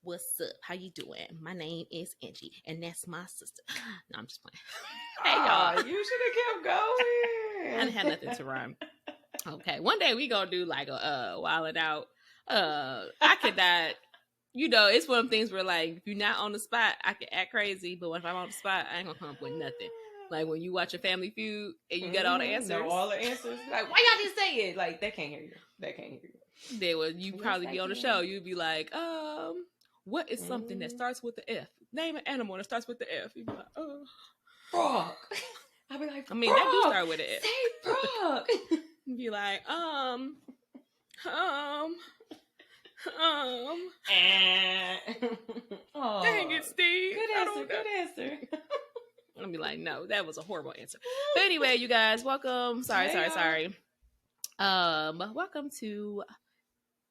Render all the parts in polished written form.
What's up? How you doing? My name is Angie, and that's my sister. No, I'm just playing. Hey, y'all. You should have kept going. I didn't have nothing to rhyme. Okay, one day we gonna do like a wilding out. I could not. It's one of them things where like if you're not on the spot, I can act crazy, but if I'm on the spot, I ain't gonna come up with nothing. Like when you watch a Family Feud and you got all the answers. No, all the answers. Like, why y'all just say it? Like, they can't hear you. They can't hear you. Then when you probably be on the show, you'd be like, what is something that starts with the F? Name an animal that starts with the F. You'd be like, frog. I'd be like, I mean, that do start with an F. Say frog. You'd be like, dang it, Steve. Good answer. I'll be like, no, that was a horrible answer. But anyway, you guys, welcome. Sorry. Welcome to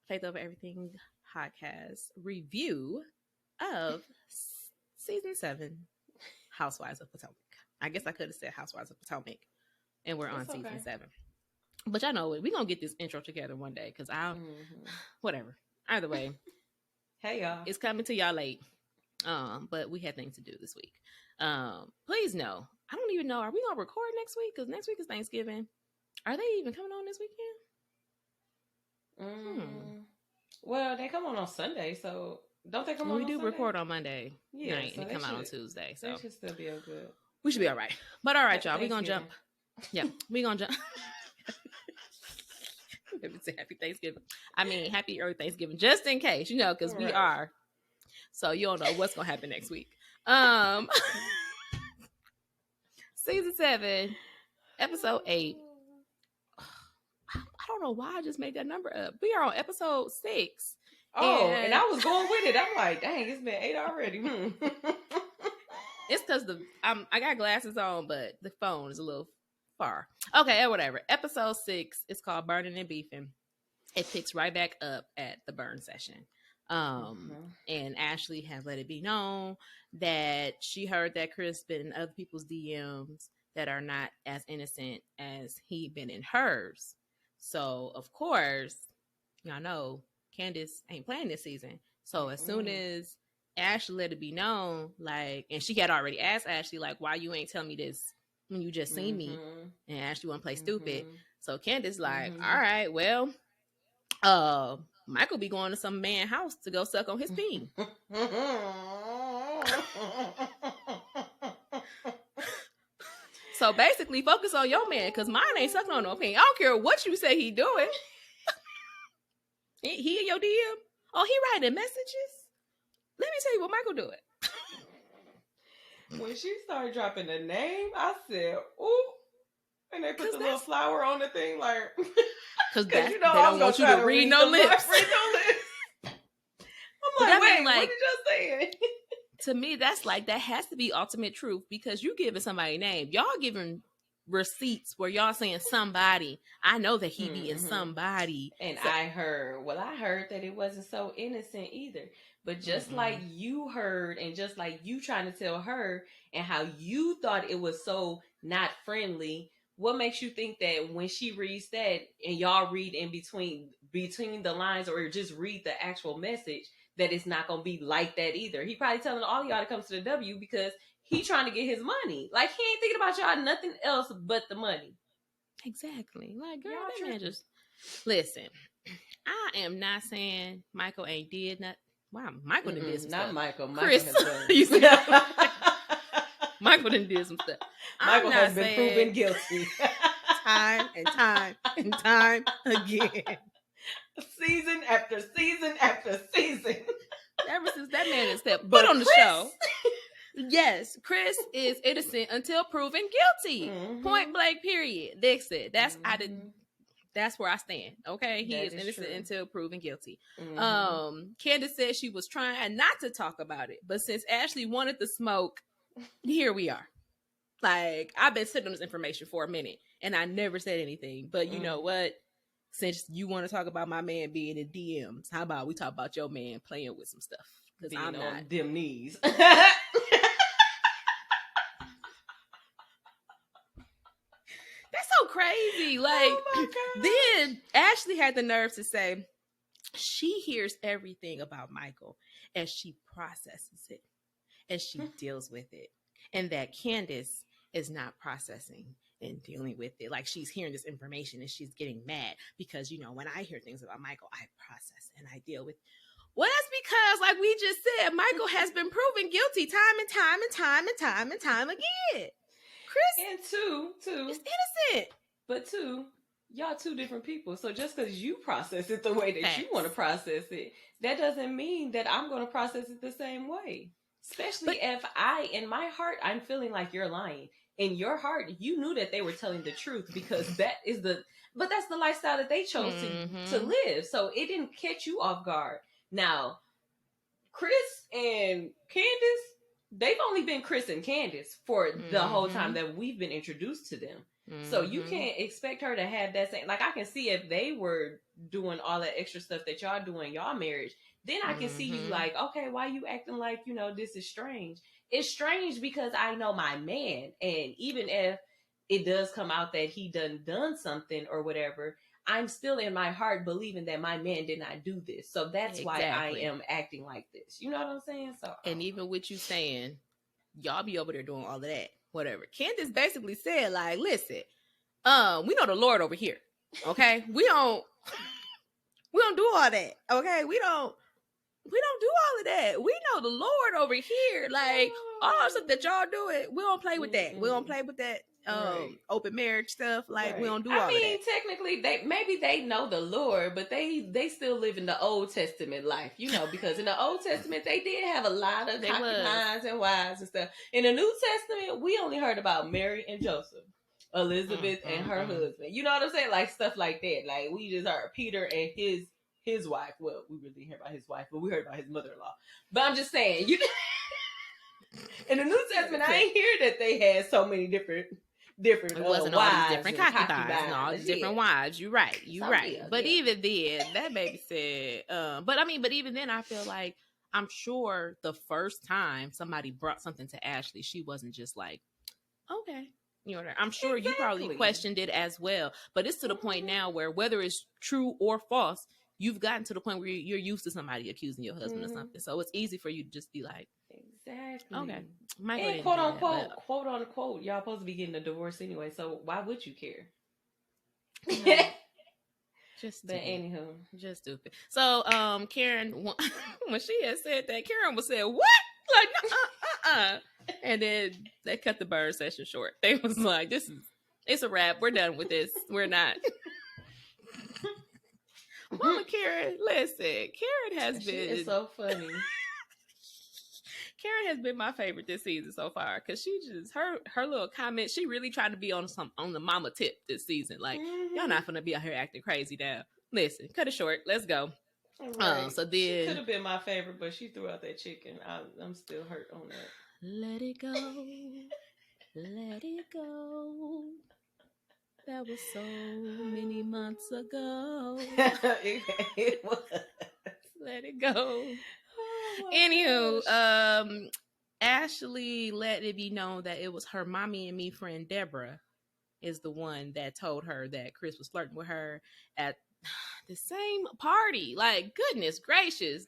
Faith Over Everything podcast review of season 7, Housewives of Potomac. I guess I could have said Housewives of Potomac, and we're on season 7. But y'all know it. We're going to get this intro together one day because whatever. Either way. Hey, y'all. It's coming to y'all late. But we had things to do this week. Please know. I don't even know. Are we going to record next week? Because next week is Thanksgiving. Are they even coming on this weekend? Well, they come on Sunday, so don't they come on We do Sunday? record on Monday night, so and they come out on Tuesday. So they should still be all good. We should be all right. But all right, y'all. We're going to jump. Yeah, we're going to jump. Say happy Thanksgiving. I mean, happy early Thanksgiving, just in case, because we are. So you don't know what's going to happen next week. Season 7, episode 8. I don't know why I just made that number up. We are on episode 6. Oh, and I was going with it. I'm like, dang, it's been 8 already. It's because I got glasses on, but the phone is a little far. Okay, whatever. Episode 6 is called Burnin and Beefin. It picks right back up at the burn session. And Ashley has let it be known that she heard that Chris been in other people's DMs that are not as innocent as he been in hers. So, of course, y'all know Candace ain't playing this season. So, as soon as Ashley let it be known, like, and she had already asked Ashley, like, why you ain't telling me this when you just seen me? And Ashley want to play stupid. So, Candace like, all right, well, Michael be going to some man house to go suck on his peen. So basically, focus on your man, because mine ain't sucking on no peen. I don't care what you say he doing. He in your DM? Oh, he writing messages? Let me tell you what Michael doing. When she started dropping the name, I said, ooh. And they put the little flower on the thing, like... Because they don't want you to read no lips. I'm like, wait, what did y'all say? To me, that has to be ultimate truth, because you giving somebody a name. Y'all giving receipts where y'all saying somebody. I know that he be in somebody. And so, I heard that it wasn't so innocent either. But just like you heard, and just like you trying to tell her, and how you thought it was so not friendly, what makes you think that when she reads that and y'all read in between the lines, or just read the actual message, that it's not going to be like that either? He probably telling all y'all to come to the W because he trying to get his money. Like, he ain't thinking about y'all nothing else but the money. Exactly. Like, girl, that man just... Listen, I am not saying Michael ain't did nothing. Wow, Michael done did some stuff. Not Michael. Chris. Michael done did some stuff. Michael has been proven guilty. Time and time and time again. Season after season after season. Ever since that man is stepped foot on the show. Yes, Chris is innocent until proven guilty. Point blank, period. That's it. That's where I stand. Okay, he is innocent until proven guilty. Candace said she was trying not to talk about it, but since Ashley wanted the smoke, here we are. Like, I've been sitting on this information for a minute, and I never said anything. But you know what? Since you want to talk about my man being in DMs, how about we talk about your man playing with some stuff? Because I'm not on them knees. That's so crazy. Like, then Ashley had the nerve to say she hears everything about Michael and she processes it and she deals with it. And that Candace is not processing and dealing with it. Like she's hearing this information and she's getting mad because, you know, when I hear things about Michael, I process and I deal with. Well, that's because, like we just said, Michael has been proven guilty time and time and time and time and time again. Chris, and two, is innocent. but two, y'all two different people. So just because you process it the way that Facts. you want to process it, that doesn't mean that I'm going to process it the same way. Especially if in my heart, I'm feeling like you're lying. In your heart, you knew that they were telling the truth because that's the lifestyle that they chose to live. So it didn't catch you off guard. Now, Chris and Candace, they've only been Chris and Candace for the whole time that we've been introduced to them. So you can't expect her to have that same, like I can see if they were doing all that extra stuff that y'all do in y'all marriage, then I can see you like, okay, why you acting like, you know, this is strange. It's strange because I know my man, and even if it does come out that he done something or whatever, I'm still in my heart believing that my man did not do this. So that's why I am acting like this. You know what I'm saying? So, and even with you saying, y'all be over there doing all of that, whatever. Candace basically said, like, listen, we know the Lord over here. Okay? we don't do all that. Okay? We don't do all of that. We know the Lord over here. Like, all the stuff that y'all do it, we don't play with that. We don't play with that open marriage stuff. Like, we don't do all of that. I mean, technically, they know the Lord, but they still live in the Old Testament life, you know, because in the Old Testament, they did have a lot of concubines and wives and stuff. In the New Testament, we only heard about Mary and Joseph, Elizabeth and her husband. You know what I'm saying? Like, stuff like that. Like, we just heard Peter and his wife. Well, we really didn't hear about his wife, but we heard about his mother-in-law. But I'm just saying, in the New Testament, I ain't hear that they had so many different. It wasn't all these different concubines and all these different wives. You're right. But even then, that baby said. But even then, I feel like I'm sure the first time somebody brought something to Ashley, she wasn't just like, okay. You know, I'm sure you probably questioned it as well. But it's to the point now where whether it's true or false, you've gotten to the point where you're used to somebody accusing your husband of something. So it's easy for you to just be like, exactly. Okay. And quote unquote, y'all supposed to be getting a divorce anyway. So why would you care? Just but anywho, just stupid. So Karen, when she had said that, Karen was saying, "What?" Like, and then they cut the burn session short. They was like, it's a wrap. We're done with this. We're not. Mama Karen, listen, Karen has been. It's so funny. Karen has been my favorite this season so far because she just her little comment. She really tried to be on the mama tip this season. Like, y'all not gonna be out here acting crazy now. Listen, cut it short. Let's go. Right. So then she could have been my favorite, but she threw out that chicken. I'm still hurt on that. Let it go, let it go. That was so many months ago. It was. Let it go. Anywho, Ashley let it be known that it was her mommy and me friend Deborah is the one that told her that Chris was flirting with her at the same party. Like, goodness gracious,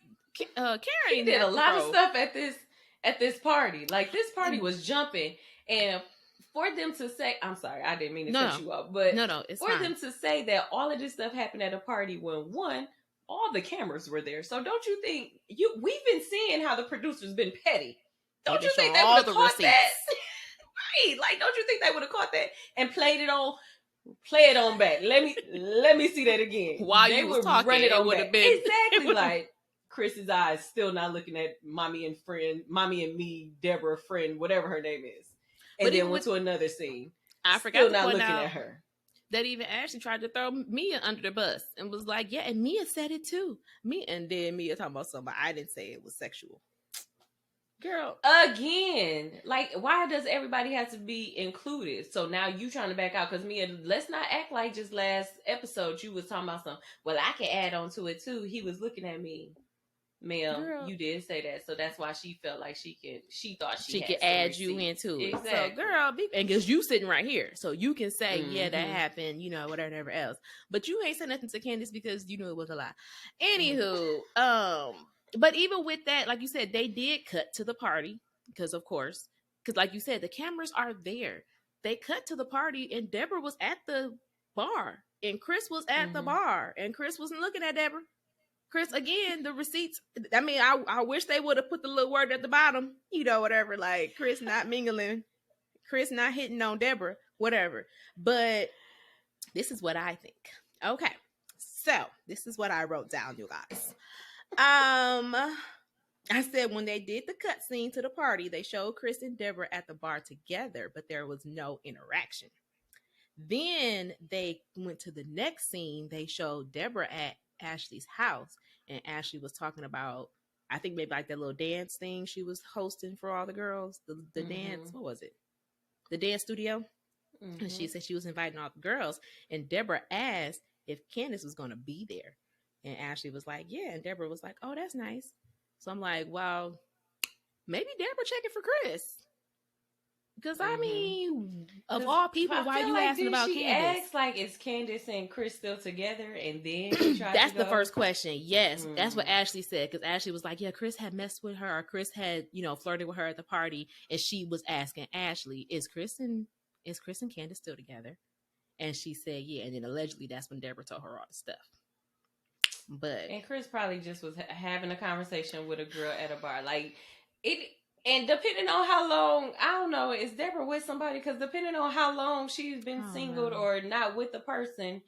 Karen he did a lot of stuff at this party. Like, this party was jumping, and for them to say, I'm sorry, I didn't mean to cut you off, but it's for fine. them to say that all of this stuff happened at a party when all the cameras were there. So don't you think we've been seeing how the producers been petty? Don't you think they would have caught that? Right. Like, don't you think they would have caught that and play it on back? Let me see that again. While you was talking, it would have been exactly like Chris's eyes still not looking at mommy and me, Deborah friend, whatever her name is. And then went to another scene. I forgot still to not point looking out at her. That even Ashley tried to throw Mia under the bus and was like, yeah, and Mia said it too. And then Mia talking about something, I didn't say it was sexual. Girl. Again, like, why does everybody have to be included? So now you trying to back out because Mia, let's not act like just last episode you was talking about something. Well, I can add on to it too. He was looking at me. ma'am, girl, you did say that, so that's why she felt like she thought she could had some add you receipts. into it. Exactly. So, girl, and because you sitting right here, so you can say, yeah, that Mhm. happened, whatever else. But you ain't said nothing to Candace because you knew it was a lie. Anywho, but even with that, like you said, they did cut to the party because, of course, because like you said, the cameras are there. They cut to the party, and Deborah was at the bar, and Chris was at the bar, and Chris wasn't looking at Deborah. Chris, again, the receipts. I mean, I wish they would have put the little word at the bottom, whatever. Like Chris not mingling, Chris not hitting on Deborah, whatever. But this is what I think. Okay, so this is what I wrote down, you guys. I said when they did the cut scene to the party, they showed Chris and Deborah at the bar together, but there was no interaction. Then they went to the next scene. They showed Deborah at Ashley's house, and Ashley was talking about, I think maybe like that little dance thing she was hosting for all the girls. The dance, what was it? The dance studio. And she said she was inviting all the girls, and Deborah asked if Candace was going to be there, and Ashley was like, yeah, and Deborah was like, oh, that's nice. So I'm like, well, maybe Deborah checking for Chris. Because I mean, of all people, why are you asking about Candace? Asked, like, is Candace and Chris still together? And then she tried that's to go? The first question. Yes, that's what Ashley said. Because Ashley was like, yeah, Chris had messed with her, or Chris had, flirted with her at the party, and she was asking Ashley, is Chris and Candace still together? And she said, yeah. And then allegedly, that's when Deborah told her all the stuff. And Chris probably just was having a conversation with a girl at a bar, like it. And depending on how long, I don't know, is Deborah with somebody? Because depending on how long she's been single or not with the person,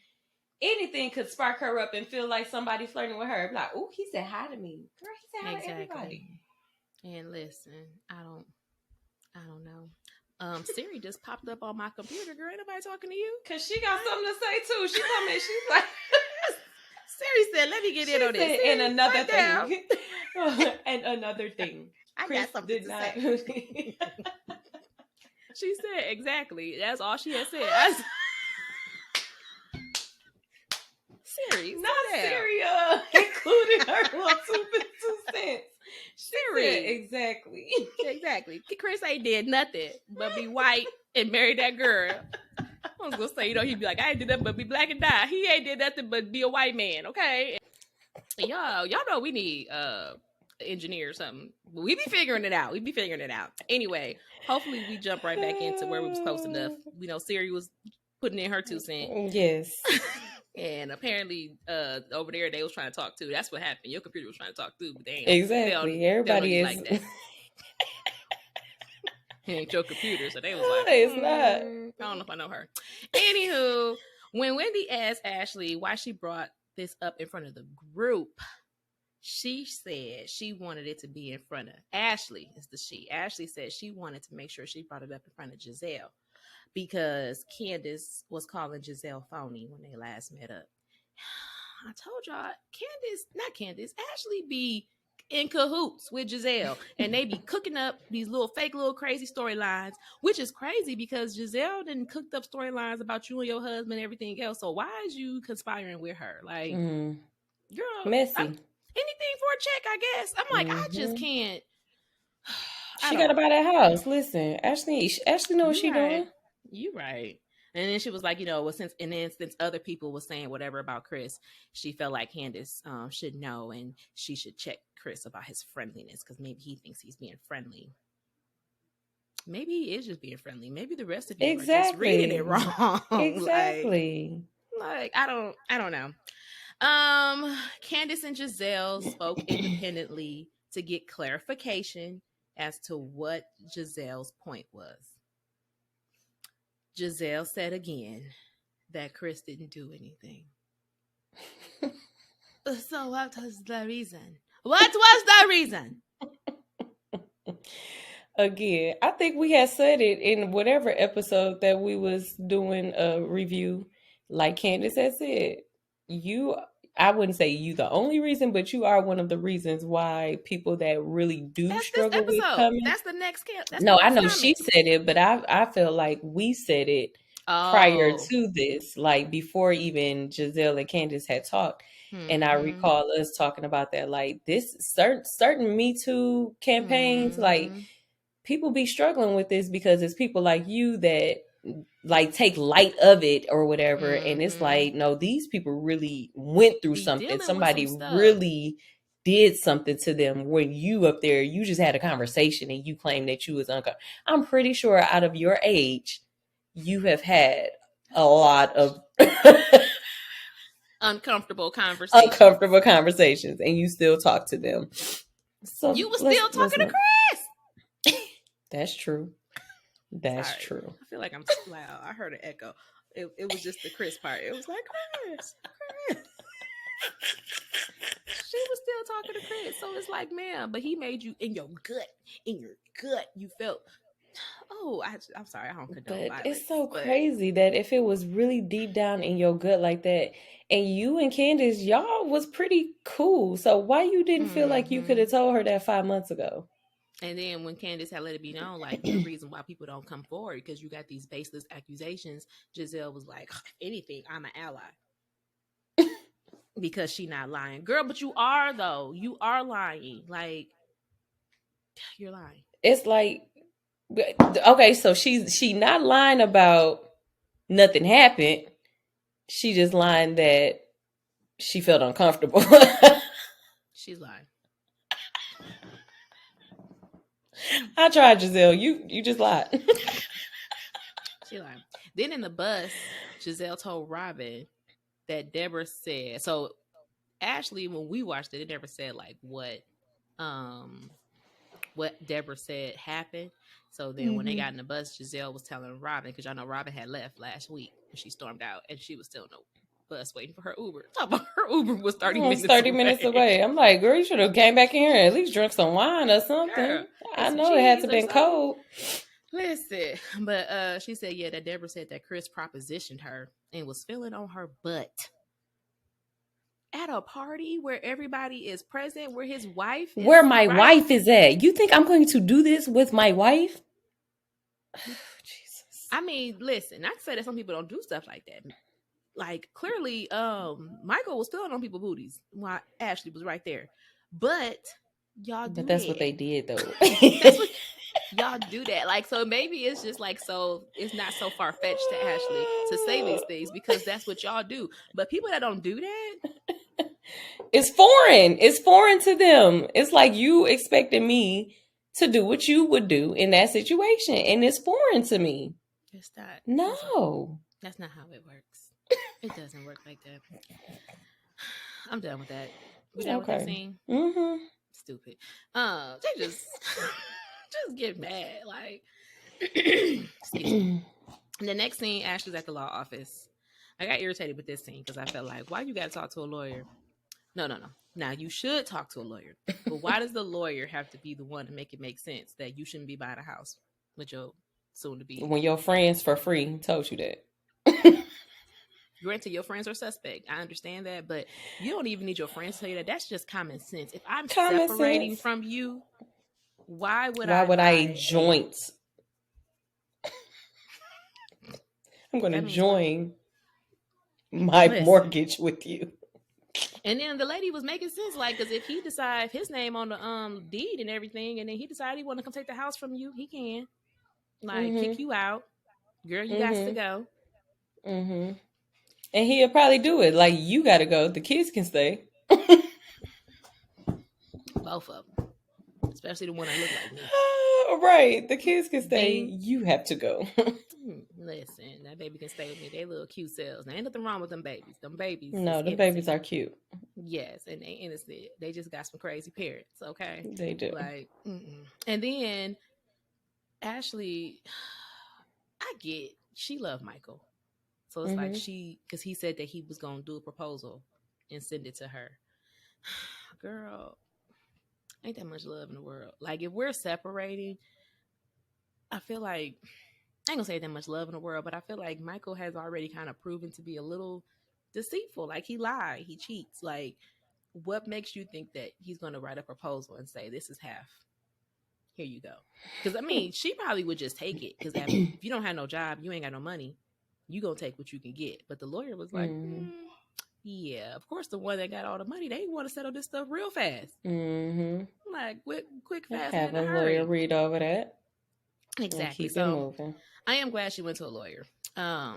anything could spark her up and feel like somebody flirting with her. Like, oh, he said hi to me. Girl, he said hi to everybody. And listen, I don't know. Siri just popped up on my computer. Girl, ain't nobody talking to you? Because she got something to say, too. She told me, she's like... Siri said, let me get in on this. Siri, and another thing. And another thing. I got something to say. She said, exactly. That's all she had said. Siri. Not Siri, including her little 2 cents. Siri. Exactly. Exactly. Chris ain't did nothing but be white and marry that girl. I was gonna say, he'd be like, I ain't did nothing but be black and die. He ain't did nothing but be a white man, okay? Y'all know we need engineer or something. But we be figuring it out. Anyway, hopefully we jump right back into where we was close enough. We know Siri was putting in her 2 cents. Yes. And apparently over there they was trying to talk too. That's what happened. Your computer was trying to talk too, but they ain't. Exactly. Everybody is like that. It ain't your computer, so they was like, it's not. I don't know if I know her. Anywho, when Wendy asked Ashley why she brought this up in front of the group, she said she wanted it to be in front of Ashley. Is the she? Ashley said she wanted to make sure she brought it up in front of Giselle because Candace was calling Giselle phony when they last met up. I told y'all, Ashley be in cahoots with Giselle, and they be cooking up these fake little crazy storylines, which is crazy because Giselle done cooked up storylines about you and your husband and everything else. So why is you conspiring with her? Like, girl, messy. Anything for a check, I guess. I'm like, I just can't. She got to buy that house. Listen, Ashley know what she doing. You right. And then she was like, since other people were saying whatever about Chris, she felt like Candace should know, and she should check Chris about his friendliness because maybe he thinks he's being friendly. Maybe he is just being friendly. Maybe the rest of you are just reading it wrong. Exactly. like I don't know. Candace and Giselle spoke independently to get clarification as to what Giselle's point was. Giselle said again that Chris didn't do anything. So what was the reason? What was the reason? Again, I think we had said it in whatever episode that we was doing a review. Like Candace had said, I wouldn't say you the only reason, but you are one of the reasons why people that really do struggle with coming. That's the next I know she said it, but I feel like we said it prior to this, like before even Giselle and Candace had talked. And I Mm-hmm. recall us talking about that, like this certain Me Too campaigns, like Mm-hmm. people be struggling with this because it's people like you that like take light of it or whatever, and it's Mm-hmm. like, no, these people really went through Be something. dealing with some Somebody stuff. really did something to them, when you up there, you just had a conversation and you claim that you was uncomfortable. I'm pretty sure out of your age, you have had a lot of Uncomfortable conversations. uncomfortable conversations, and you still talk to them. So You was still let's talking to not. Chris. That's true. That's Sorry. true. I feel like I'm loud. I heard an echo. It was just the Chris part. It was like, Chris. She was still talking to Chris. So it's like, man, but he made you in your gut, you felt, oh, I'm sorry, I don't condone But it's violence, so but crazy that if it was really deep down in your gut like that, and you and Candace, y'all was pretty cool. So why you didn't feel like you could mm-hmm. have told her that 5 months ago? And then when Candace had let it be known, like, you the reason why people don't come forward because you got these baseless accusations, Giselle was like, if anything, I'm an ally. Because she not lying. Girl, but you are though. You are lying. Like, you're lying. It's like, okay, so she not lying about nothing happened. She just lying that she felt uncomfortable. She's lying. I tried, Giselle. You just lied. She lying. Then in the bus, Giselle told Robin that Deborah said. So Ashley, when we watched it, it never said like what Deborah said happened. So then when they got in the bus, Giselle was telling Robin, because y'all know Robin had left last week when she stormed out, and she was still in the bus waiting for her Uber. Her Uber was 30 It's minutes 30 away. minutes away. I'm like, girl, you should have came back in here and at least drunk some wine or something. Girl, and I some know it had cheese to or been something. cold. Listen, but she said, yeah, that Deborah said that Chris propositioned her and was feeling on her butt at a party where everybody is present, where his wife is Where my right. wife is at. You think I'm going to do this with my wife? Jesus. I mean, listen, not to say that some people don't do stuff like that. Like, clearly, Michael was feeling on people's booties while Ashley was right there. But y'all do But that's that. what they did, though. That's what y'all do that. Like, so maybe it's just like, so it's not so far fetched to Ashley to say these things because that's what y'all do. But people that don't do that, It's foreign. It's foreign to them. It's like you expected me to do what you would do in that situation, and it's foreign to me. it's not. No. That's not how it works. It doesn't work like that. I'm done with that. We done with that Okay. scene? Mm-hmm. Stupid. They just get mad. Like, excuse me. The next scene, Ashley's at the law office. I got irritated with this scene because I felt like, why you got to talk to a lawyer? No. Now, you should talk to a lawyer. But why does the lawyer have to be the one to make it make sense that you shouldn't be buying a house with your soon-to-be? When your friends for free told you that. Granted, your friends are suspect. I understand that. But you don't even need your friends to tell you that. That's just common sense. If I'm Common separating sense. from you, why would Why I would I buy joint? I'm going to That means what? join my Listen. mortgage with you. And then the lady was making sense, like, because if he decide his name on the deed and everything, and then he decided he want to come take the house from you, he can, like, kick you out, girl. You got to go. And he'll probably do it. Like, you got to go. The kids can stay. Both of them, especially the one that look like me. Right. The kids can stay. You have to go. Listen, that baby can stay with me. They little cute selves. There ain't nothing wrong with them babies. Them babies. No, the babies are cute. Yes, and they innocent. They just got some crazy parents. Okay, they do. Like, and then Ashley, I get she loved Michael, so it's like because he said that he was gonna do a proposal and send it to her. Girl, ain't that much love in the world. Like, if we're separating, I feel like I ain't gonna say that much love in the world, but I feel like Michael has already kind of proven to be a little deceitful. Like, he lied, he cheats. Like, what makes you think that he's gonna write a proposal and say, this is half? Here you go. Because, I mean, she probably would just take it. Because if you don't have no job, you ain't got no money, you gonna take what you can get. But the lawyer was like, Yeah, of course, the one that got all the money, they want to settle this stuff real fast. Mm-hmm. Like, quick, fast, and Have in a a lawyer hurry. read over that and Exactly. keep it So, moving. I am glad she went to a lawyer,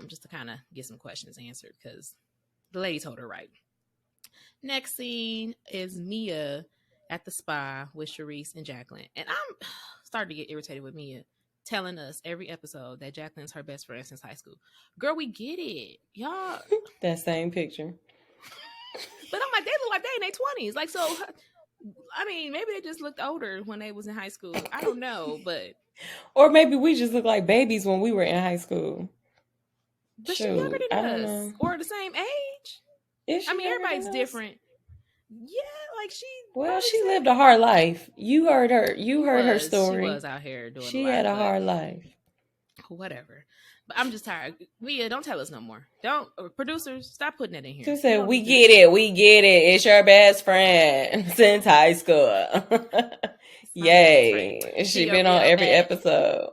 just to kind of get some questions answered because the lady told her right. Next scene is Mia at the spa with Sharice and Jacqueline. And I'm starting to get irritated with Mia telling us every episode that Jacqueline's her best friend since high school. Girl, we get it. Y'all. That same picture. But I'm like, they look like they in their 20s. Like, so, I mean, maybe they just looked older when they was in high school. I don't know, but. Or maybe we just look like babies when we were in high school. But she younger I than don't us. know. Or the same age. Is she I mean, younger everybody's than us? different. Yeah, like she. Well, she lived a hard life. You heard her. You heard her story. She was out here doing. She had a hard life. Whatever. But I'm just tired. Mia, don't tell us no more. Don't producers stop putting it in here. She said, "We get it. We get it. It's your best friend since high school." Yay! She been on every episode.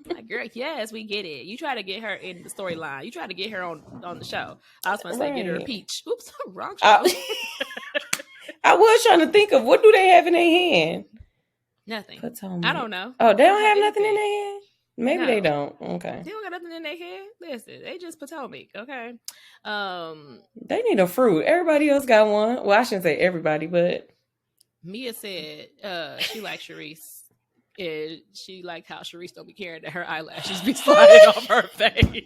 Like, girl, yes, we get it. You try to get her in the storyline. You try to get her on the show. I was going to say get her a peach. Oops, wrong show. I was trying to think of what do they have in their hand. Nothing. Potomac. I don't know. Oh, they don't have nothing in their hand. Maybe they don't. Okay. They don't got nothing in their hand. Listen, they just Potomac. Okay. They need a fruit. Everybody else got one. Well, I shouldn't say everybody, but Mia said she liked Sharice. And she liked how Sharice don't be caring that her eyelashes be sliding off her face.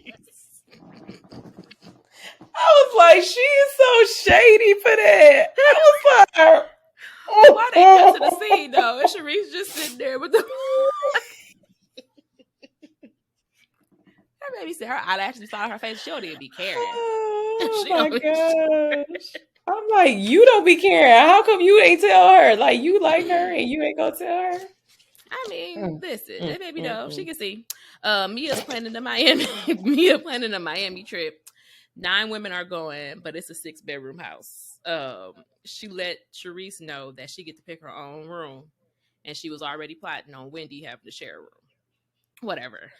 I was like, she is so shady for that. I was like, why they cut to the scene though? And Sharice just sitting there with the. Her baby said her eyelashes slide on her face. She don't even be caring. Oh my gosh. I'm like, you don't be caring. How come you ain't tell her? Like, you like her and you ain't gonna tell her? I mean, listen, that baby know. She can see. Mia's planning the Miami. Mia planning a Miami trip. 9 women are going, but it's a 6-bedroom house. She let Sharice know that she get to pick her own room, and she was already plotting on Wendy having to share a room. Whatever.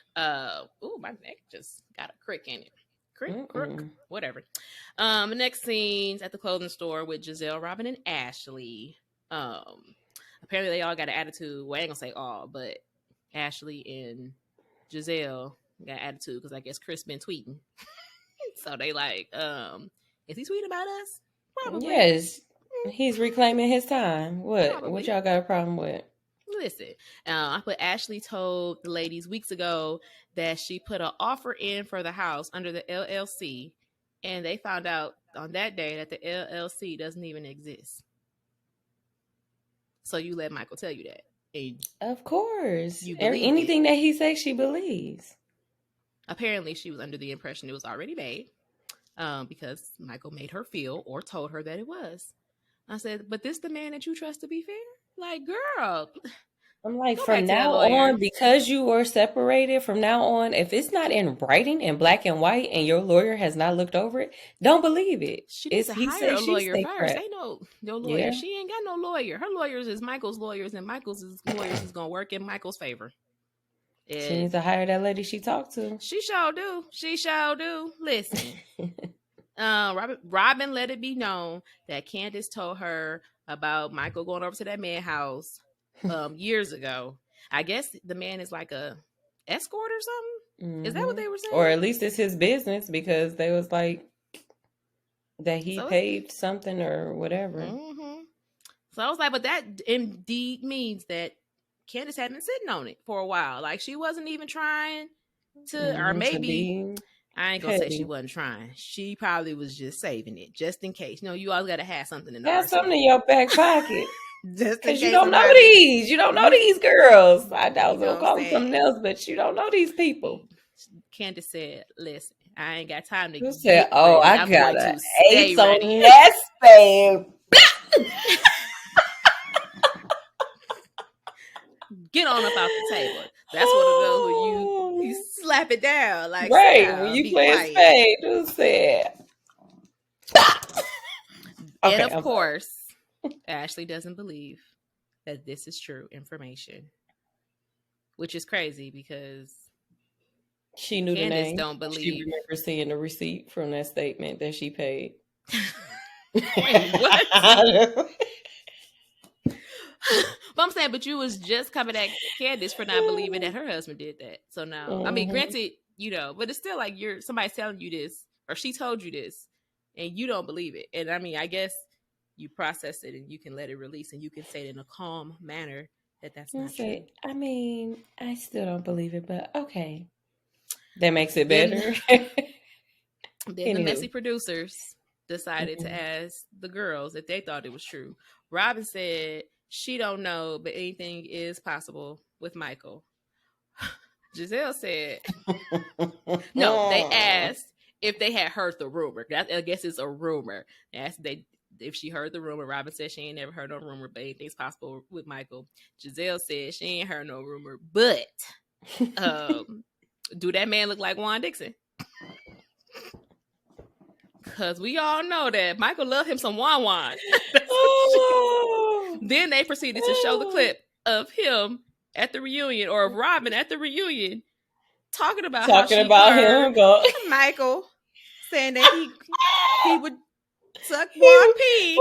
Ooh, my neck just got a crick in it. Crook, whatever. Next scene's at the clothing store with Giselle, Robin, and Ashley. Apparently they all got an attitude. Well, I ain't gonna say all, but Ashley and Giselle got an attitude because I guess Chris been tweeting. So they like, is he tweeting about us? Probably. Yes. He's reclaiming his time. What? Probably. What y'all got a problem with? Listen, I put Ashley told the ladies weeks ago that she put an offer in for the house under the LLC, and they found out on that day that the LLC doesn't even exist. So you let Michael tell you that. And of course. Anything that he says, she believes. Apparently, she was under the impression it was already made because Michael made her feel or told her that it was. I said, but this the man that you trust to be fair? Like, girl. I'm like, from now on, because you were separated, from now on, if it's not in writing in black and white and your lawyer has not looked over it, don't believe it. She needs to hire a lawyer first. Ain't no lawyer. Yeah. She ain't got no lawyer. Her lawyers is Michael's lawyers, and Michael's lawyers is going to work in Michael's favor. She needs to hire that lady she talked to. She sure do. She sure do. Listen. Robin let it be known that Candace told her about Michael going over to that man's house years ago. I guess the man is like a escort or something. Mm-hmm. Is that what they were saying? Or at least it's his business because they was like that he paid something or whatever. Mm-hmm. So I was like, but that indeed means that Candace had been sitting on it for a while. Like she wasn't even trying to, or maybe I ain't gonna say she wasn't trying. She probably was just saving it just in case. You know, you always gotta have something in the arsenal. Have something in your back pocket. Just because you don't know these. You don't know these girls. I was gonna call them something else, but you don't know these people. Candace said, listen, I ain't got time to get said, oh, ready. I got an ace on that babe. Get on up off the table. That's what it goes when you slap it down. Like right, when you play spade, who said? And of course, Ashley doesn't believe that this is true information, which is crazy because she knew Candace the name. Don't believe. She remembers seeing the receipt from that statement that she paid. Wait, what? But I'm saying, but you was just coming at Candace for not believing that her husband did that. So now, I mean, granted, but it's still like somebody's telling you this, or she told you this, and you don't believe it. And I mean, I guess you process it and you can let it release, and you can say it in a calm manner that that's not true. I mean, I still don't believe it, but okay, that makes it Then, better. then the messy producers decided to ask the girls if they thought it was true. Robin said she don't know, but anything is possible with Michael. Giselle said, no, they asked if they had heard the rumor. I guess it's a rumor. They asked if she heard the rumor. Robin said she ain't never heard no rumor, but anything's possible with Michael. Giselle said she ain't heard no rumor, but do that man look like Juan Dixon? Because we all know that Michael loved him some Juan. Then they proceeded to show the clip of him at the reunion, or of Robin at the reunion, talking about him, Michael, saying that he would suck Juan P.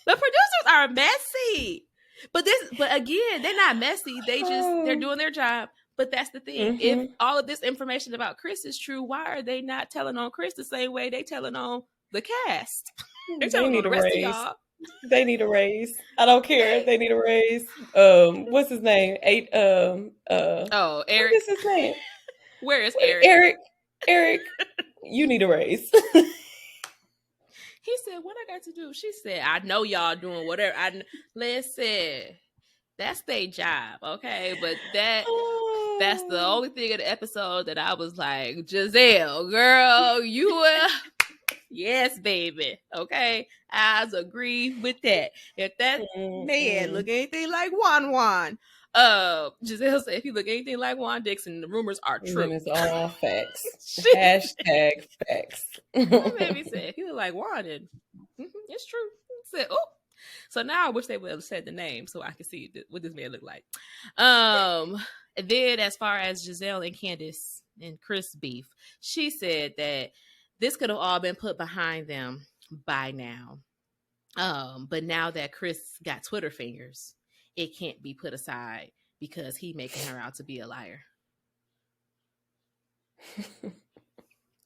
The producers are messy. But again, they're not messy. They're doing their job. But that's the thing. If all of this information about Chris is true, why are they not telling on Chris the same way they telling on the cast? They're telling on the rest of y'all. They need a raise. I don't care. They need a raise. What's his name? Eric. What is his name? Where is Eric? Eric, you need a raise. He said, what I got to do? She said, I know y'all doing whatever. Listen, that's their job, okay? But that's the only thing in the episode that I was like, Giselle, girl, you yes, baby. Okay. I agree with that. If that man look anything like Juan, Giselle said if he look anything like Juan Dixon, the rumors are true. It's all facts. Hashtag facts. That made me say if he look like Juan, then it's true. Said, oh. So now I wish they would have said the name so I could see what this man looked like. And then as far as Giselle and Candace and Chris beef, she said that this could have all been put behind them by now. But now that Chris got Twitter fingers, it can't be put aside because he making her out to be a liar.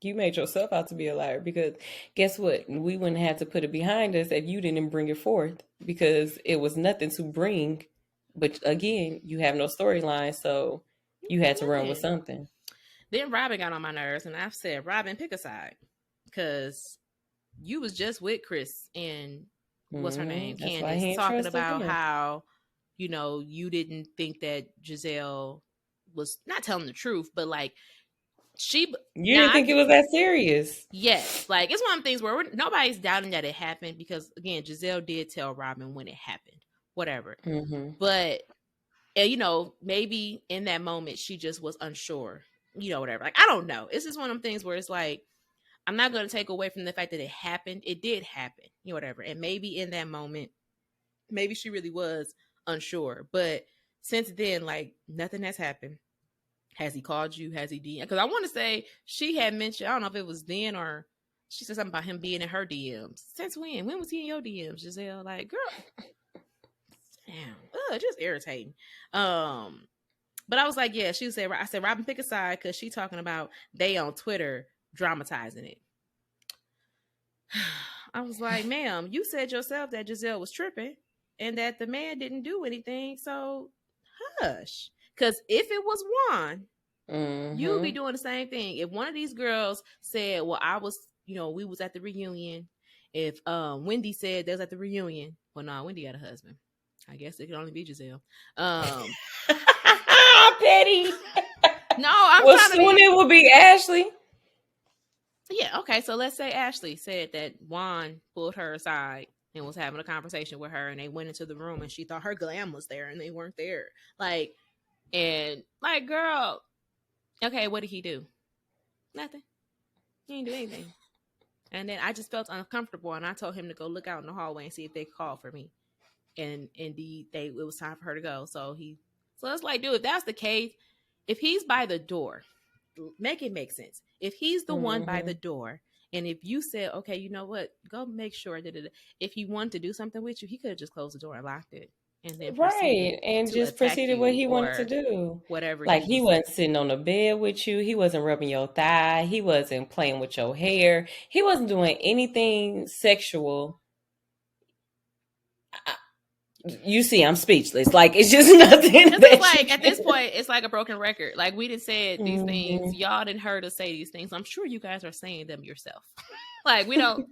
You made yourself out to be a liar because guess what? We wouldn't have to put it behind us if you didn't bring it forth because it was nothing to bring. But again, you have no storyline, so you had to run with something. Then Robin got on my nerves, and I've said, Robin, pick a side because you was just with Chris and what's her name? Candace, talking about how, you didn't think that Giselle was not telling the truth, but like you didn't think it was that serious. Yes. Like it's one of the things where nobody's doubting that it happened because again, Giselle did tell Robin when it happened, whatever. But, maybe in that moment she just was unsure, whatever. Like, I don't know. It's just one of them things where it's like, I'm not going to take away from the fact that it happened. It did happen, whatever. And maybe in that moment, maybe she really was unsure. But since then, like, nothing has happened. Has he called you? Has he DM'd? Because I want to say she had mentioned, I don't know if it was then or she said something about him being in her DMs. Since when? When was he in your DMs, Giselle? Like, girl, damn, just irritating. But I was like, yeah, I said, Robin, pick a side because she talking about they on Twitter dramatizing it. I was like, ma'am, you said yourself that Giselle was tripping and that the man didn't do anything. So hush. Because if it was Juan, you would be doing the same thing. If one of these girls said, well, I was, we was at the reunion. If Wendy said they was at the reunion. Well, no, Wendy got a husband. I guess it could only be Giselle. Petty. No, I'm trying to soon it will be Ashley. Yeah, okay. So let's say Ashley said that Juan pulled her aside and was having a conversation with her and they went into the room and she thought her glam was there and they weren't there. Like, girl, okay, what did he do? Nothing. He didn't do anything. And then I just felt uncomfortable and I told him to go look out in the hallway and see if they called for me. And indeed, it was time for her to go. So it's like, dude, if that's the case, if he's by the door make it make sense. If he's the one by the door, and if you said, okay, you know what, go make sure that if he wanted to do something with you, he could have just closed the door and locked it, and then proceeded Right. And to just attack proceeded what you he wanted to or do. whatever Like he he was. wasn't sitting on the bed with you. He wasn't rubbing your thigh. He wasn't playing with your hair. He wasn't doing anything sexual. You see, I'm speechless. Like it's just nothing Because that it's like you at this can. point, it's like a broken record. Like we didn't say these things. Mhm. Y'all didn't heard us say these things. I'm sure you guys are saying them yourself. Like we don't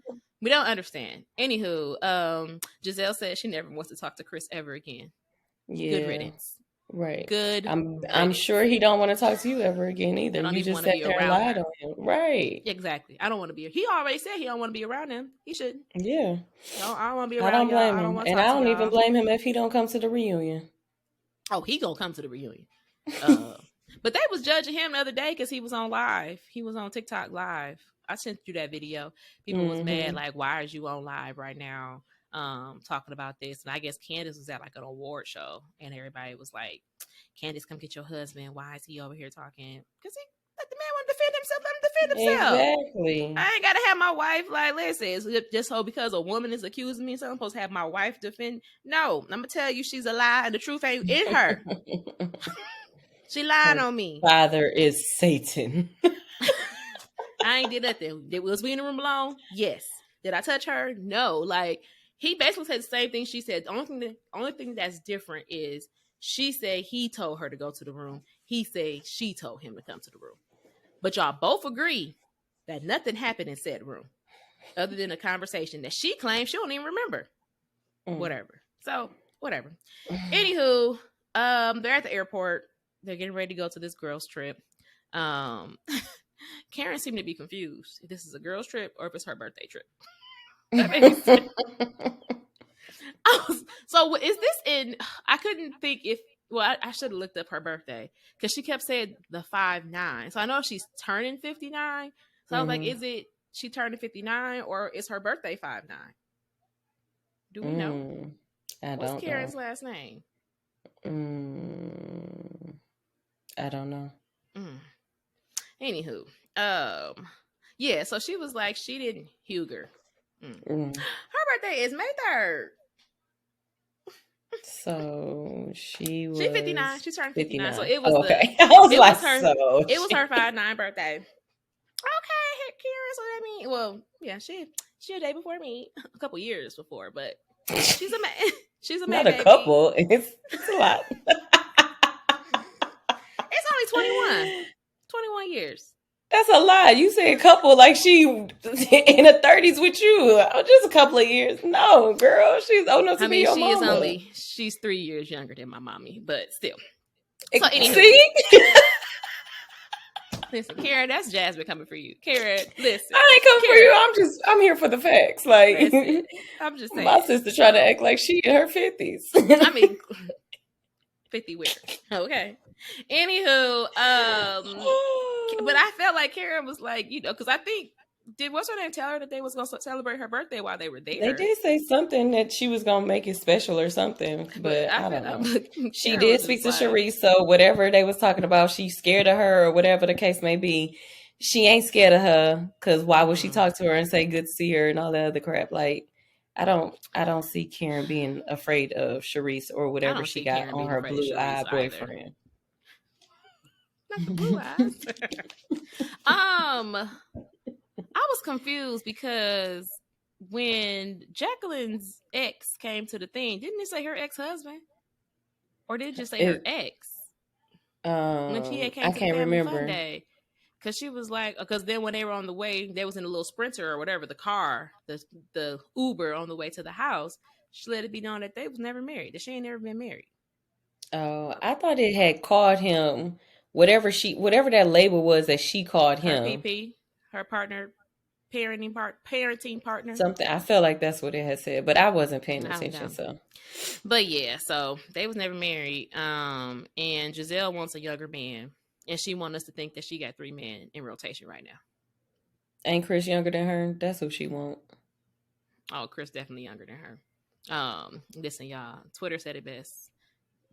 understand. Anywho, Giselle said she never wants to talk to Chris ever again. Good Yeah. riddance. Right. Good I'm riddance. sure he don't want to talk to you ever again either. I don't You even just want to sat be there and around lied her. on him. Right. Exactly. I don't want to be. He already said he don't want to be around him. He shouldn't. Yeah. I don't want to be I around don't y'all. blame I don't him. want to And talk I to don't even y'all. blame him if he don't come to the reunion. Oh, he gonna come to the reunion. But they was judging him the other day because he was on live. He was on TikTok live. I sent you that video. People was mad, like, why are you on live right now? Talking about this. And I guess Candace was at like an award show, and everybody was like, Candace, come get your husband. Why is he over here talking? Because he let the man want to defend himself. Let him defend himself. Exactly. I ain't gotta have my wife like, listen, it's just so because a woman is accusing me, so I'm supposed to have my wife defend. No, I'm gonna tell you she's a lie and the truth ain't in her. She lied Her on me. father is Satan. I ain't did nothing. Was we in the room alone? Yes. Did I touch her? No. Like he basically said the same thing she said. The only thing that's different is she said he told her to go to the room. He said she told him to come to the room. But y'all both agree that nothing happened in said room other than a conversation that she claims she don't even remember. Whatever. So whatever. Anywho, they're at the airport. They're getting ready to go to this girls' trip. Karen seemed to be confused if this is a girls' trip or if it's her birthday trip. That makes sense. So is this in? I couldn't think if. Well, I should have looked up her birthday because she kept saying the 5'9". So I know she's turning 59. So I was like, is it she turning 59 or is her birthday 5'9"? Do we know? What's Karen's last name? I don't know. Anywho, yeah. So she was like, she didn't Huger. Her birthday is May 3rd. So she 59. She turned 59. So it was okay. I was like, it was her 5'9" birthday. Okay, Karen. So that means, well, yeah, she a day before me, a couple years before, but she's a she's a not baby. A couple. It's a lot. It's only 21. 21 years. That's a lot. You say a couple like she in her 30s with you. Just a couple of years. No, girl. She's old enough to be your mama. She's 3 years younger than my mommy, but still. So anywho. See? Listen, Karen, that's Jasmine coming for you. Karen, listen. I ain't coming for you. I'm here for the facts. Like listen, I'm just saying. My sister tried to act like she in her 50s. I mean 50 weird. Okay. Anywho, but I felt like Karen was like, because I think what's her name tell her that they was gonna celebrate her birthday while they were there? They did say something that she was gonna make it special or something, but I don't know. She did speak to Sharice, so whatever they was talking about, she's scared of her or whatever the case may be. She ain't scared of her because why would she talk to her and say good to see her and all that other crap? Like I don't see Karen being afraid of Sharice or whatever she got on her blue-eyed boyfriend. Not the blue eyes. I was confused because when Jacqueline's ex came to the thing, didn't it say her ex-husband? Or did it just say her ex? When she came to the family fun day. Because she was like, because then when they were on the way, they was in a little Sprinter or whatever, the car, the Uber on the way to the house, she let it be known that they was never married, that she ain't never been married. Oh, I thought it had called him whatever that label was that she called him. Her PP, her partner, parenting partner. Something. I felt like that's what it had said, but I wasn't paying attention. So, but yeah, so they was never married. And Giselle wants a younger man, and she wants us to think that she got 3 men in rotation right now. Ain't Chris younger than her? That's who she want. Oh, Chris definitely younger than her. Listen, y'all. Twitter said it best.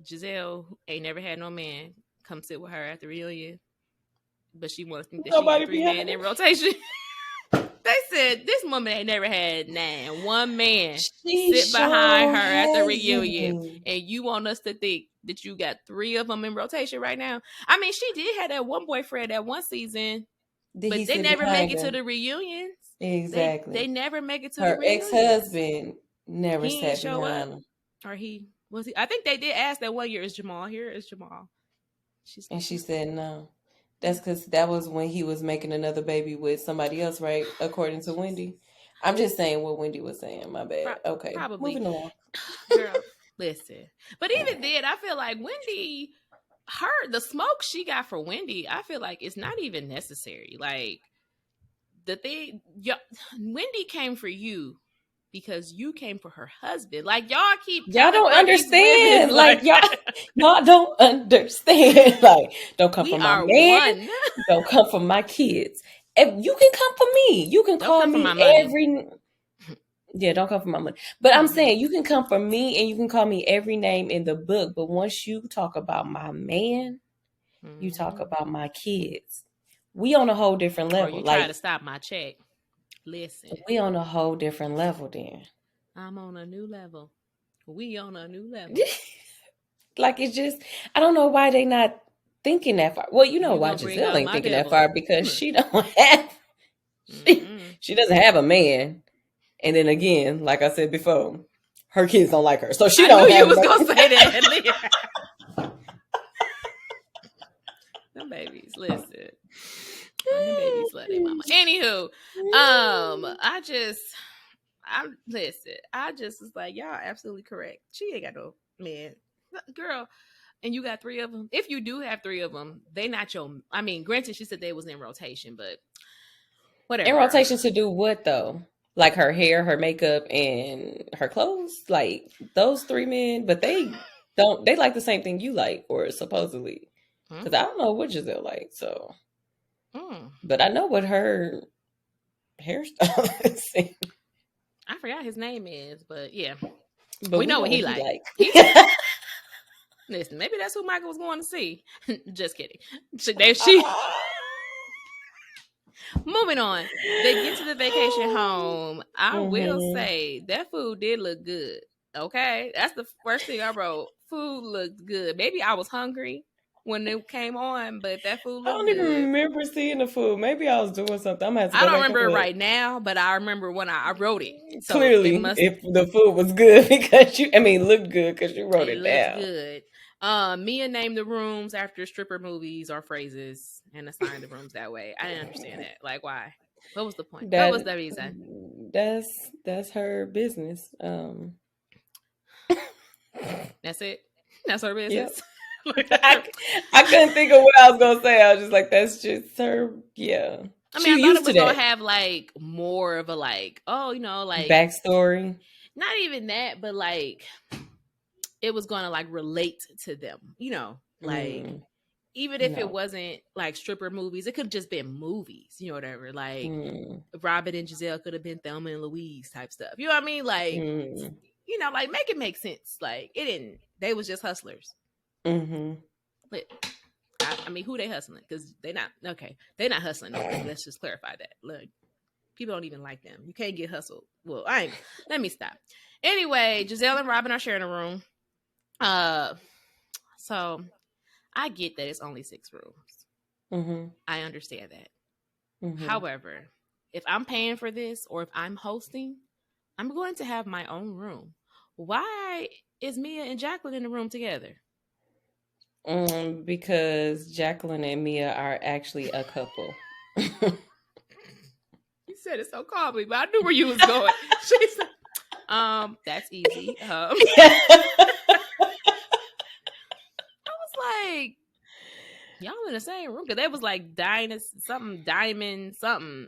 Giselle ain't never had no man come sit with her at the reunion. but she wants to think that she Nobody got 3 men in rotation. They said this woman ain't never had one man sit behind her at the reunion, and you want us to think that you got 3 of them in rotation right now? I mean, she did have that one boyfriend that one season, but they never make it to the reunions. Exactly. They never make it to her the reunions. ex-husband never he sat show behind up, him. or was he? I think they did ask that one year, "Is Jamal here? Is Jamal?" She said no. That's because that was when he was making another baby with somebody else, right? According to Wendy. I'm just saying what Wendy was saying. My bad. Okay. Probably. Moving on. Girl, listen. But even then, I feel like Wendy, the smoke she got for Wendy, I feel like it's not even necessary. Like, the thing, Wendy came for you because you came for her husband. Like, y'all don't understand. Like y'all don't understand. Like, don't come from my man. One. Don't come from my kids. If you can come for me. You can call me every. Yeah, don't come for my money. But I'm saying you can come for me and you can call me every name in the book. But once you talk about my man, you talk about my kids. We on a whole different level. Or you try to stop my check. Listen. We on a whole different level then. I'm on a new level. We on a new level. Like, it's just, I don't know why they not thinking that far. Well, you know why Giselle ain't thinking that far, because she don't have, she doesn't have a man. And then again, like I said before, her kids don't like her. So she don't knew you was going to say that. Them babies, listen. Them babies love their mama. Anywho, I just was like, y'all absolutely correct. She ain't got no man. Girl, and you got 3 of them. If you do have 3 of them, they not your, I mean, granted, she said they was in rotation, but whatever. In rotation to do what, though? Like her hair, her makeup, and her clothes? Like, those 3 men, but they like the same thing you like, or supposedly. Because I don't know what Giselle like, so. But I know what her hairstyle is. I forgot his name is, but yeah. But we know what he like. Listen, maybe that's who Michael was going to see. Just kidding. Moving on. They get to the vacation home. I will say that food did look good. Okay? That's the first thing I wrote. Food looked good. Maybe I was hungry when it came on, but that food looked good. I don't even remember seeing the food. Maybe I was doing something. I don't remember it right now, but I remember when I wrote it. So clearly, if the food was good because looked good because you wrote it down. Good. Mia named the rooms after stripper movies or phrases and assigned the rooms that way. I didn't understand that. Like, why? What was the point? What was the reason? That's her business. That's it. That's her business. Yep. I couldn't think of what I was gonna say. I was just like, that's just her. Yeah. I mean, I thought it was gonna have like more of a like, backstory. Not even that, but like it was gonna like relate to them, like even if it wasn't like stripper movies, it could have just been movies, whatever. Like Robin and Giselle could have been Thelma and Louise type stuff. You know what I mean? Like, like make it make sense. Like it didn't. They was just hustlers. But, I mean, who they hustling? Because they're not okay. They're not hustling. Okay, let's just clarify that. Look, people don't even like them. You can't get hustled. Well, let me stop. Anyway, Giselle and Robin are sharing a room. So I get that it's only 6 rooms. I understand that. However, if I'm paying for this or if I'm hosting, I'm going to have my own room. Why is Mia and Jacqueline in the room together? Because Jacqueline and Mia are actually a couple. You said it so calmly, but I knew where you was going. She said, that's easy. I was like, y'all in the same room? Because they was like diamond, something.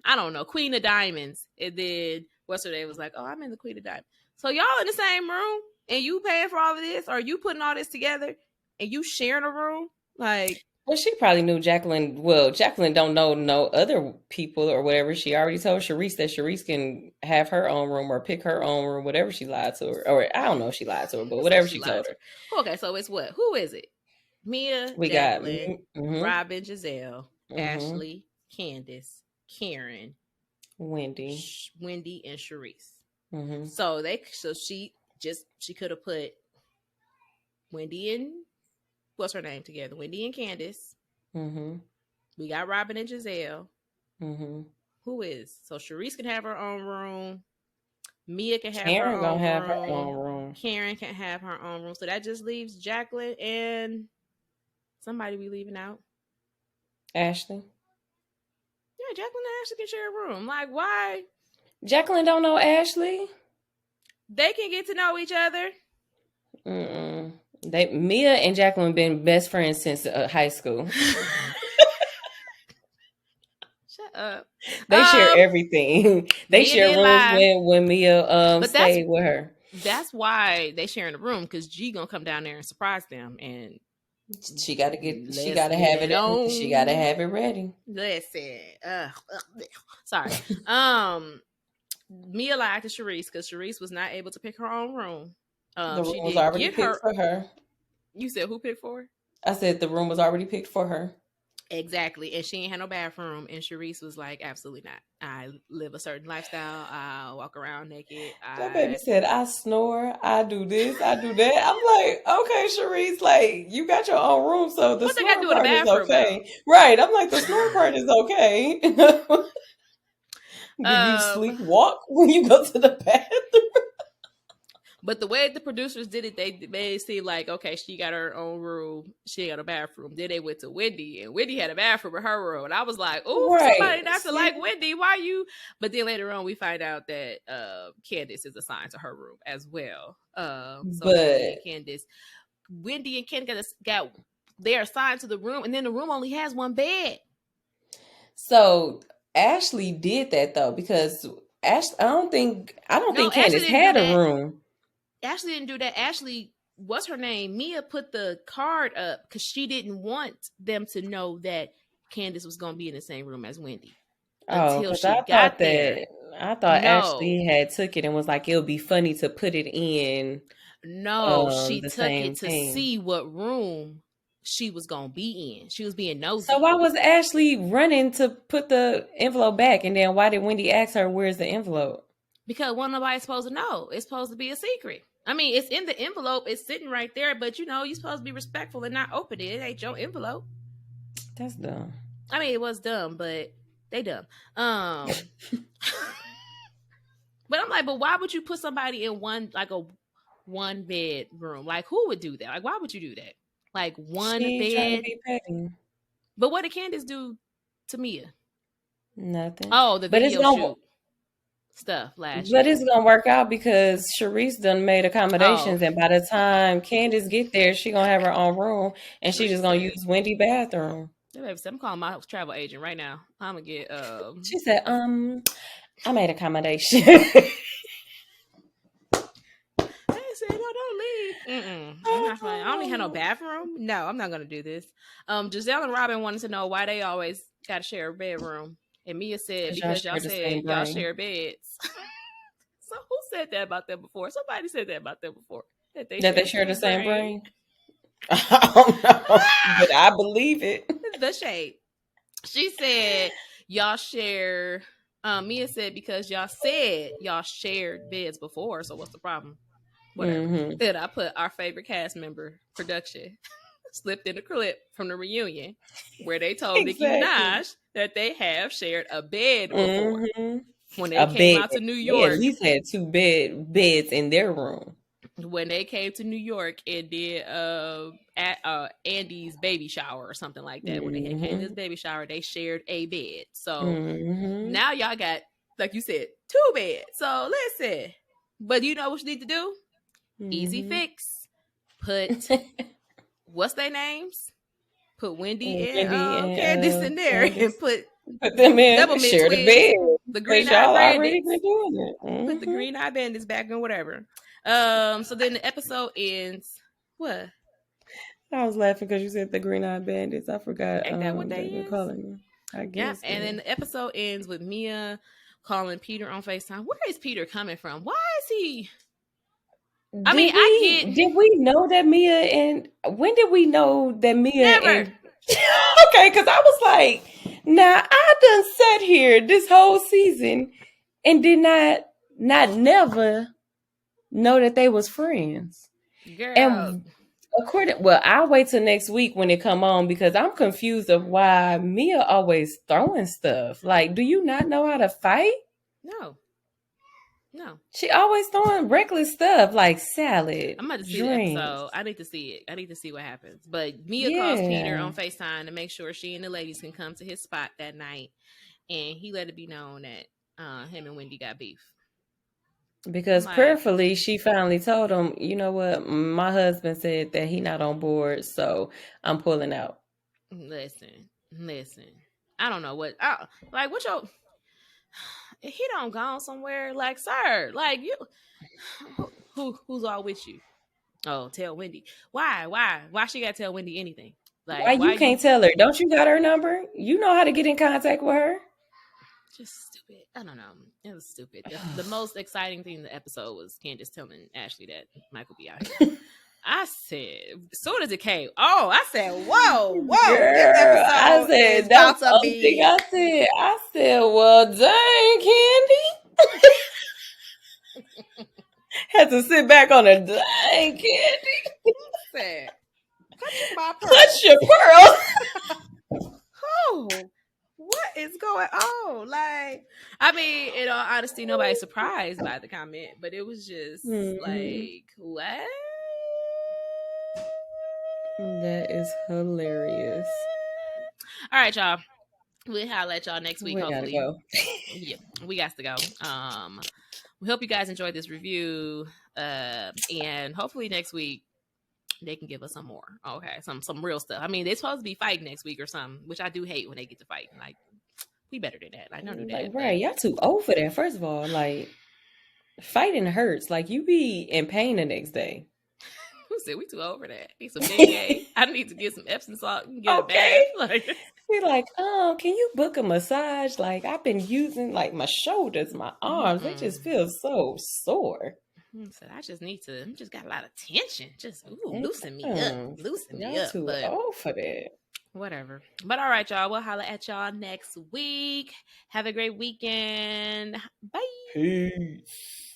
I don't know, Queen of Diamonds. And then what's her name was like, oh, I'm in the Queen of Diamonds. So y'all in the same room and you paying for all of this? Or you putting all this together? And you sharing a room? Like, well, she probably knew Jacqueline. Well, Jacqueline don't know no other people or whatever. She already told Sharice that Sharice can have her own room or pick her own room, whatever she lied to her. Or I don't know if she lied to her, but whatever she told her. Okay, so it's what? Who is it? Mia, we Jacqueline, Robin, Giselle. Ashley, Candace, Karen, Wendy, and Sharice. Mm-hmm. So she could have put Wendy and what's her name together? Wendy and Candace. Mm-hmm. We got Robin and Giselle. Mm-hmm. Who is? So Sharice can have her own room. Mia can have Karen her gonna own have room. her own room. Karen can have her own room. So that just leaves Jacqueline and somebody we leaving out. Ashley. Yeah, Jacqueline and Ashley can share a room. Like, why? Jacqueline don't know Ashley. They can get to know each other. Mia and Jacqueline been best friends since high school. Shut up. They share everything. They Mia share rooms when Mia stayed with her. That's why they share in the room, because G gonna come down there and surprise them, and she gotta have it ready. Listen, sorry. Mia lied to Sharice because Sharice was not able to pick her own room. The room was already picked for her. You said who picked for her? I said the room was already picked for her. Exactly. And she ain't had no bathroom. And Sharice was like, absolutely not. I live a certain lifestyle. I walk around naked. That baby said, I snore. I do this. I do that. I'm like, okay, Sharice, like, you got your own room. So the snore part is okay. Right. I'm like, the snore part is okay. Do you sleepwalk when you go to the bathroom? But the way the producers did it, they made it seem like, okay, she got her own room. She got a bathroom. Then they went to Wendy, and Wendy had a bathroom in her room. And I was like, oh, somebody not to like Wendy. Why you? But then later on, we find out that Candace is assigned to her room as well. Wendy and Candace they're assigned to the room, and then the room only has one bed. So Ashley did that though, because I don't think Candace had a room. Ashley didn't do that. Ashley, what's her name? Mia put the card up because she didn't want them to know that Candace was going to be in the same room as Wendy until she got there. I thought Ashley had took it and was like, it'll be funny to put it in. No, she took it to see what room she was going to be in. She was being nosy. So why was Ashley running to put the envelope back? And then why did Wendy ask her, where's the envelope? Because nobody's supposed to know. It's supposed to be a secret. I mean, it's in the envelope. It's sitting right there. But, you're supposed to be respectful and not open it. It ain't your envelope. That's dumb. I mean, it was dumb, but they dumb. But I'm like, but why would you put somebody in one bedroom? Like, who would do that? Like, why would you do that? Like, one bed? But what did Candace do to Mia? Nothing. Oh, the video shoot stuff last year. But it's gonna work out because Sharice done made accommodations, and by the time Candace get there, she gonna have her own room, and she just gonna use Wendy's bathroom. I'm calling my travel agent right now. I'm gonna get. She said, I made accommodation. I said, no, don't leave. I don't even have no bathroom. No, I'm not gonna do this. Giselle and Robin wanted to know why they always gotta share a bedroom. And Mia said, because y'all said y'all share beds. So who said that about them before? Somebody said that about them before. That they share the same brain? I don't know, but I believe it. The shade. She said y'all share. Mia said because y'all said y'all shared beds before, so what's the problem? Whatever. Mm-hmm. Then I put our favorite cast member production slipped in a clip from the reunion where they told Nicki Minaj that they have shared a bed before when they came out to New York. At least had two beds in their room. When they came to New York and did Andy's baby shower or something like that. When they came to this baby shower, they shared a bed. So now y'all got, like you said, two beds. So listen, but you know what you need to do? Easy fix. Put what's their names? Put Wendy and Candace in there and put them in. Share the bed. The green eye bandits. Put the green eye bandits back and whatever. So then the episode ends. What? I was laughing because you said the green eye bandits. I forgot. Ain't that what they were calling them? I guess. Yeah, and then the episode ends with Mia calling Peter on FaceTime. Where is Peter coming from? Why is he? Did we know that Mia and when did we know that Mia? Never. Okay, because I was like, Now I done sat here this whole season and did not never know that they was friends. Girl. And I'll wait till next week when it come on because I'm confused of why Mia always throwing stuff. Like, do you not know how to fight? No. She always throwing reckless stuff like salad. I'm about to see drinks. the episode. I need to see it. I need to see what happens. But Mia calls Peter on FaceTime to make sure she and the ladies can come to his spot that night. And he let it be known that him and Wendy got beef. Because prayerfully, she finally told him, you know what, my husband said that he not on board, so I'm pulling out. Listen. I don't know what your he don't gone somewhere. Like, sir, like you who's all with you? Oh, tell Wendy. Why she gotta tell Wendy anything? Like, why you can't tell her? Don't you got her number? You know how to get in contact with her. Just stupid. I don't know. It was stupid. The most exciting thing in the episode was Candace telling Ashley that Michael be out here. I said, as soon as it came, I said, whoa, girl, this episode I said, that's the only thing I said, well, dang, Candy. Had to sit back on a dang, Candy. Said, clutch your pearls. Oh, what is going on? Like, I mean, in all honesty, nobody's surprised by the comment, but it was just like, what? That is hilarious. All right, y'all. We'll holler at y'all next week. Hopefully, gotta go. Yeah, we got to go. We hope you guys enjoyed this review, and hopefully next week they can give us some more. Okay, some real stuff. I mean, they're supposed to be fighting next week or something, which I do hate when they get to fighting. Like, be better than that. Like, don't do that. Like, right, y'all too old for that. First of all, like, fighting hurts. Like, you be in pain the next day. Who said we too old for that? Need some Bengay. I need to get some Epsom salt and get a bath. Like, be like, can you book a massage? Like, I've been using like my shoulders, my arms. They just feel so sore. So I just got a lot of tension. Just loosen me up. Loosen me up. Too old for that. Whatever. But all right, y'all. We'll holler at y'all next week. Have a great weekend. Bye. Peace.